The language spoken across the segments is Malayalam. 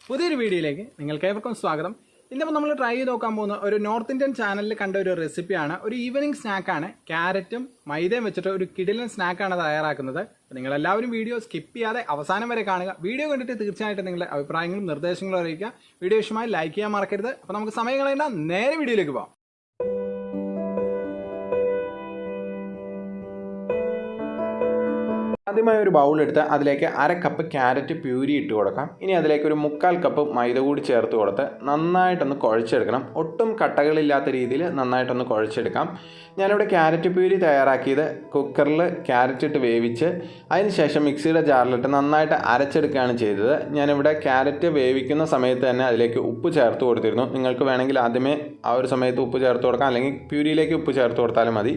പുതിയൊരു വീഡിയോയിലേക്ക് നിങ്ങൾക്ക് ഏവർക്കും സ്വാഗതം. ഇന്നിപ്പോൾ നമ്മൾ ട്രൈ ചെയ്ത് നോക്കാൻ പോകുന്ന ഒരു നോർത്ത് ഇന്ത്യൻ ചാനലിൽ കണ്ട ഒരു റെസിപ്പിയാണ്. ഒരു ഈവനിങ് സ്നാക്കാണ്. ക്യാരറ്റും മൈദയും വെച്ചിട്ട് ഒരു കിടിലൻ സ്നാക്കാണ് തയ്യാറാക്കുന്നത്. നിങ്ങളെല്ലാവരും വീഡിയോ സ്കിപ്പ് ചെയ്യാതെ അവസാനം വരെ കാണുക. വീഡിയോ കണ്ടിട്ട് തീർച്ചയായിട്ടും നിങ്ങളുടെ അഭിപ്രായങ്ങളും നിർദ്ദേശങ്ങളും അറിയിക്കുക. വീഡിയോ ഇഷ്ടമായി ലൈക്ക് ചെയ്യാൻ മറക്കരുത്. അപ്പോൾ നമുക്ക് സമയം കളയണ്ട, നേരെ വീഡിയോയിലേക്ക് പോകാം. ആദ്യമായി ഒരു ബൗൾ എടുത്ത് അതിലേക്ക് അര കപ്പ് ക്യാരറ്റ് പ്യൂരി ഇട്ട് കൊടുക്കാം. ഇനി അതിലേക്ക് ഒരു 1/4 കപ്പ് മൈദ കൂടി ചേർത്ത് കൊടുത്ത് നന്നായിട്ടൊന്ന് കുഴച്ചെടുക്കണം. ഒട്ടും കട്ടകളില്ലാത്ത രീതിയിൽ നന്നായിട്ടൊന്ന് കുഴച്ചെടുക്കാം. ഞാനിവിടെ ക്യാരറ്റ് പ്യൂരി തയ്യാറാക്കിയത് കുക്കറിൽ ക്യാരറ്റ് ഇട്ട് വേവിച്ച് അതിനുശേഷം മിക്സിയുടെ ജാറിലിട്ട് നന്നായിട്ട് അരച്ചെടുക്കുകയാണ് ചെയ്തത്. ഞാനിവിടെ ക്യാരറ്റ് വേവിക്കുന്ന സമയത്ത് തന്നെ അതിലേക്ക് ഉപ്പ് ചേർത്ത് കൊടുത്തിരുന്നു. നിങ്ങൾക്ക് വേണമെങ്കിൽ ആദ്യമേ ആ ഒരു സമയത്ത് ഉപ്പ് ചേർത്ത് കൊടുക്കാം, അല്ലെങ്കിൽ പ്യൂരിയിലേക്ക് ഉപ്പ് ചേർത്ത് കൊടുത്താലും മതി.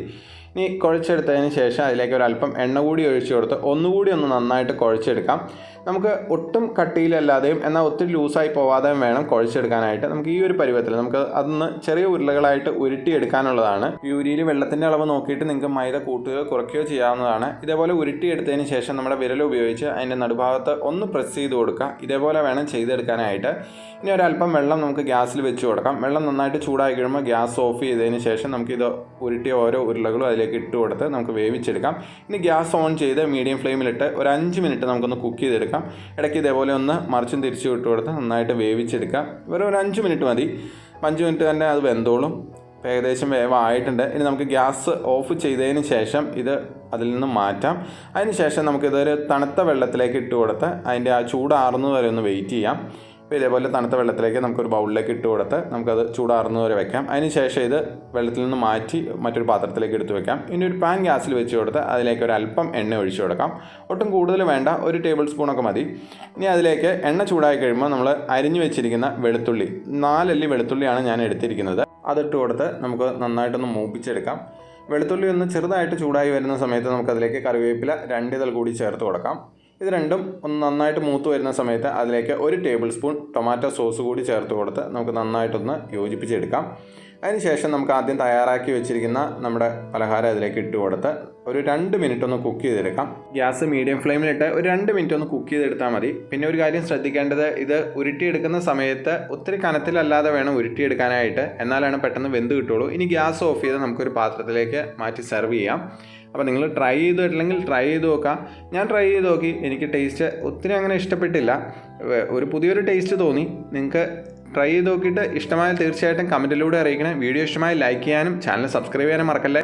ഇനി കുഴച്ചെടുത്തതിന് ശേഷം അതിലേക്ക് ഒരല്പം എണ്ണ കൂടി ഒഴിച്ചു കൊടുത്ത് ഒന്നുകൂടി ഒന്ന് നന്നായിട്ട് കുഴച്ചെടുക്കാം. നമുക്ക് ഒട്ടും കട്ടിയിലല്ലാതെയും എന്നാൽ ഒത്തിരി ലൂസായി പോവാതെയും വേണം കുഴച്ചെടുക്കാനായിട്ട്. നമുക്ക് ഈ ഒരു പരുവത്തിൽ നമുക്ക് അതൊന്ന് ചെറിയ ഉരുളകളായിട്ട് ഉരുട്ടിയെടുക്കാനുള്ളതാണ്. പ്യൂരിയിൽ വെള്ളത്തിൻ്റെ അളവ് നോക്കിയിട്ട് നിങ്ങൾക്ക് മൈദ കൂട്ടുകയോ കുറയ്ക്കുകയോ ചെയ്യാവുന്നതാണ്. ഇതേപോലെ ഉരുട്ടിയെടുത്തതിന് ശേഷം നമ്മുടെ വിരൽ ഉപയോഗിച്ച് അതിൻ്റെ നടുഭാഗത്ത് ഒന്ന് പ്രസ് ചെയ്ത് കൊടുക്കുക. ഇതേപോലെ വേണം ചെയ്തെടുക്കാനായിട്ട്. ഇനി ഒരല്പം വെള്ളം നമുക്ക് ഗ്യാസിൽ വെച്ച് കൊടുക്കാം. വെള്ളം നന്നായിട്ട് ചൂടായി കഴിയുമ്പോൾ ഗ്യാസ് ഓഫ് ചെയ്തതിന് ശേഷം നമുക്കിത് ഉരുട്ടിയ ഓരോ ഉരുളകളും അതിലേക്ക് ഇട്ട് കൊടുത്ത് നമുക്ക് വേവിച്ചെടുക്കാം. ഇനി ഗ്യാസ് ഓൺ ചെയ്ത് മീഡിയം ഫ്ലെയിമിലിട്ട് ഒരു 5 മിനിറ്റ് നമുക്കൊന്ന് കുക്ക് ചെയ്തെടുക്കാം. ഇടയ്ക്ക് ഇതേപോലെ ഒന്ന് മറിച്ചും തിരിച്ചും ഇട്ട് കൊടുത്ത് നന്നായിട്ട് വേവിച്ചെടുക്കാം. വെറും ഒരു 5 മിനിറ്റ് മതി. 5 മിനിറ്റ് തന്നെ അത് വെന്തോളും. ഏകദേശം വേവായിട്ടുണ്ട്. ഇനി നമുക്ക് ഗ്യാസ് ഓഫ് ചെയ്തതിന് ശേഷം ഇത് അതിൽ നിന്ന് മാറ്റാം. അതിന് ശേഷം നമുക്കിതൊരു തണുത്ത വെള്ളത്തിലേക്ക് ഇട്ട് കൊടുത്ത് അതിൻ്റെ ആ ചൂടാറുന്നത് വരെ ഒന്ന് വെയിറ്റ് ചെയ്യാം. അപ്പോൾ ഇതേപോലെ തണുത്ത വെള്ളത്തിലേക്ക് നമുക്കൊരു ബൗളിലേക്ക് ഇട്ട് കൊടുത്ത് നമുക്കത് ചൂടാറുന്നത് വരെ വെക്കാം. അതിന് ശേഷം ഇത് വെള്ളത്തിൽ നിന്ന് മാറ്റി മറ്റൊരു പാത്രത്തിലേക്ക് എടുത്ത് വെക്കാം. ഇനി ഒരു പാൻ ഗ്യാസിൽ വെച്ച് കൊടുത്ത് അതിലേക്ക് ഒരു അല്പം എണ്ണ ഒഴിച്ചു കൊടുക്കാം. ഒട്ടും കൂടുതൽ വേണ്ട, ഒരു ടേബിൾ സ്പൂണൊക്കെ മതി. ഇനി അതിലേക്ക് എണ്ണ ചൂടായി കഴിയുമ്പോൾ നമ്മൾ അരിഞ്ഞു വെച്ചിരിക്കുന്ന വെളുത്തുള്ളി, 4 അല്ലി വെളുത്തുള്ളിയാണ് ഞാൻ എടുത്തിരിക്കുന്നത്, അതിട്ട് കൊടുത്ത് നമുക്ക് നന്നായിട്ടൊന്ന് മൂപ്പിച്ചെടുക്കാം. വെളുത്തുള്ളി ഒന്ന് ചെറുതായിട്ട് ചൂടായി വരുന്ന സമയത്ത് നമുക്കതിലേക്ക് കറിവേപ്പില 2 ഇതൾ കൂടി ചേർത്ത് കൊടുക്കാം. ഇത് രണ്ടും ഒന്ന് നന്നായിട്ട് മൂത്ത് വരുന്ന സമയത്ത് അതിലേക്ക് 1 ടേബിൾ സ്പൂൺ ടൊമാറ്റോ സോസ് കൂടി ചേർത്ത് കൊടുത്ത് നമുക്ക് നന്നായിട്ടൊന്ന് യോജിപ്പിച്ചെടുക്കാം. അതിനുശേഷം നമുക്ക് ആദ്യം തയ്യാറാക്കി വെച്ചിരിക്കുന്ന നമ്മുടെ പലഹാരം അതിലേക്ക് ഇട്ട് കൊടുത്ത് ഒരു 2 മിനിറ്റ് ഒന്ന് കുക്ക് ചെയ്തെടുക്കാം. ഗ്യാസ് മീഡിയം ഫ്ലെയിമിലിട്ട് ഒരു 2 മിനിറ്റ് ഒന്ന് കുക്ക് ചെയ്തെടുത്താൽ മതി. പിന്നെ ഒരു കാര്യം ശ്രദ്ധിക്കേണ്ടത്, ഇത് ഉരുട്ടിയെടുക്കുന്ന സമയത്ത് ഒത്തിരി കനത്തിലല്ലാതെ വേണം ഉരുട്ടിയെടുക്കാനായിട്ട്, എന്നാലാണ് പെട്ടെന്ന് വെന്ത് കിട്ടുള്ളൂ. ഇനി ഗ്യാസ് ഓഫ് ചെയ്ത് നമുക്കൊരു പാത്രത്തിലേക്ക് മാറ്റി സെർവ് ചെയ്യാം. അപ്പോൾ നിങ്ങൾ ട്രൈ ചെയ്തിട്ടില്ലെങ്കിൽ ട്രൈ ചെയ്ത് നോക്കാം. ഞാൻ ട്രൈ ചെയ്ത് നോക്കി, എനിക്ക് ടേസ്റ്റ് ഒത്തിരി അങ്ങനെ ഇഷ്ടപ്പെട്ടില്ല, ഒരു പുതിയൊരു ടേസ്റ്റ് തോന്നി. നിങ്ങൾക്ക് ട്രൈ ചെയ്ത് നോക്കിയിട്ട് ഇഷ്ടമായാൽ തീർച്ചയായിട്ടും കമൻറ്റിലൂടെ അറിയിക്കണം. വീഡിയോ ഇഷ്ടമായി ലൈക്ക് ചെയ്യാനും ചാനൽ സബ്സ്ക്രൈബ് ചെയ്യാനും മറക്കല്ലേ.